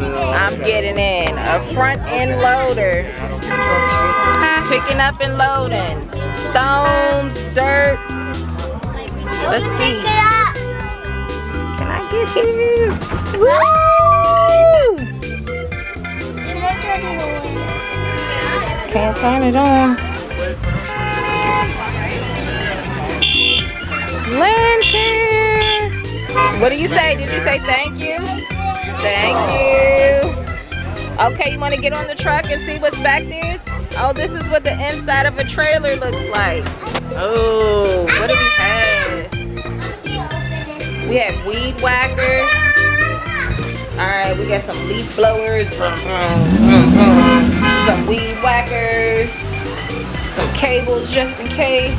I'm getting in. A front end loader. Picking up and loading. Stones, dirt. Let's see. Can I get here? Woo! Can't turn it on. Lincoln! What do you say? Did you say thank you? Thank you. Okay, you want to get on the truck and see what's back there? Oh, this is what the inside of a trailer looks like. Oh, what do we have? We have weed whackers. Alright, we got some leaf blowers. Some weed whackers. Some cables just in case.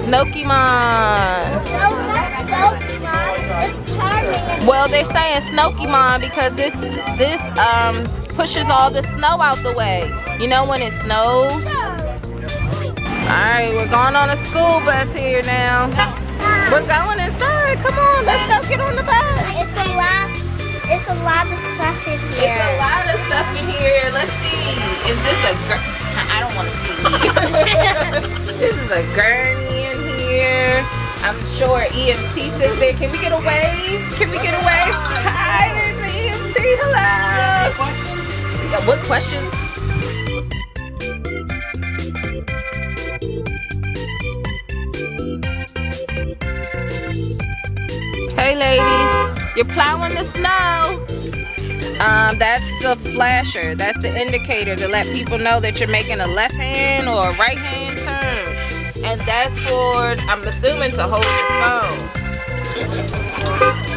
Snokymon. Well, they're saying Snokymon because this pushes all the snow out the way. You know when it snows? Alright, we're going on a school bus here now. We're going inside. Come on, let's go get on the bus. It's a lot of stuff in here. It's a lot of stuff in here. Let's see. Is this a I don't want to see. This is a gurney in here. I'm sure EMT sits there. Can we get a wave? Can we get a wave? Hi, there's an EMT. Hello. What questions? Hey ladies, you're plowing the snow. That's the flasher. That's the indicator to let people know that you're making a left hand or a right hand turn. And that's for, I'm assuming, to hold your phone.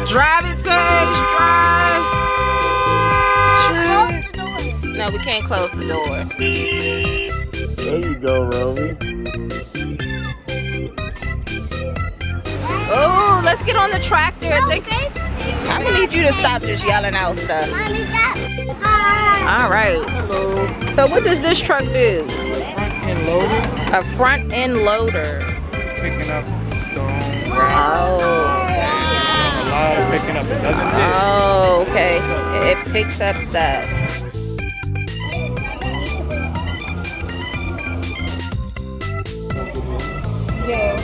Drive it, Sage. Drive. Close the door. No, we can't close the door. There you go, Romy. Oh, let's get on the tractor. I'm gonna need you to stop just yelling out stuff. All right. Hello. So what does this truck do? Front end loader. A front end loader. Picking up stone, Oh. a lot of picking up. It doesn't dig. Oh, okay. It picks up stuff. Yeah.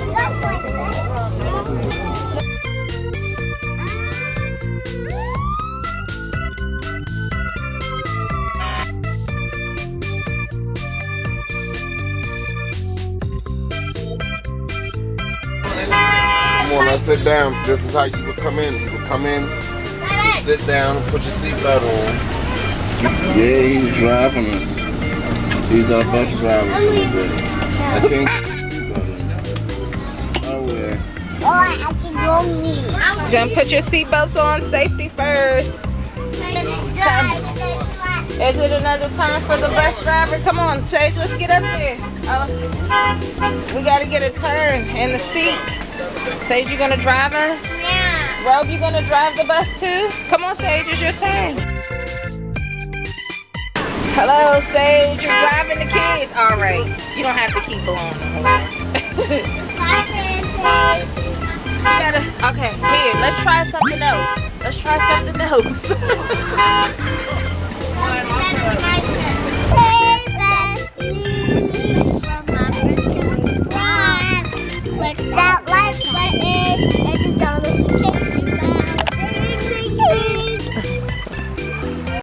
Come on, let's sit down. This is how you would come in. You would come in, you sit down, put your seatbelt on. Yeah, he's driving us. He's our bus driver for the day. I can't get the seatbelt on. Oh, yeah. Oh, I can go me. You're gonna put your seatbelts on, safety first. Is it another time for the bus driver? Come on, Sage, let's get up there. We gotta get a turn in the seat. Sage, you gonna drive us? Yeah. Robe, you gonna drive the bus too? Come on, Sage, it's your turn. Hello, Sage, you're driving the kids. All right, you don't have to keep blowing the horn. Okay, here, let's try something else. Let's try something else.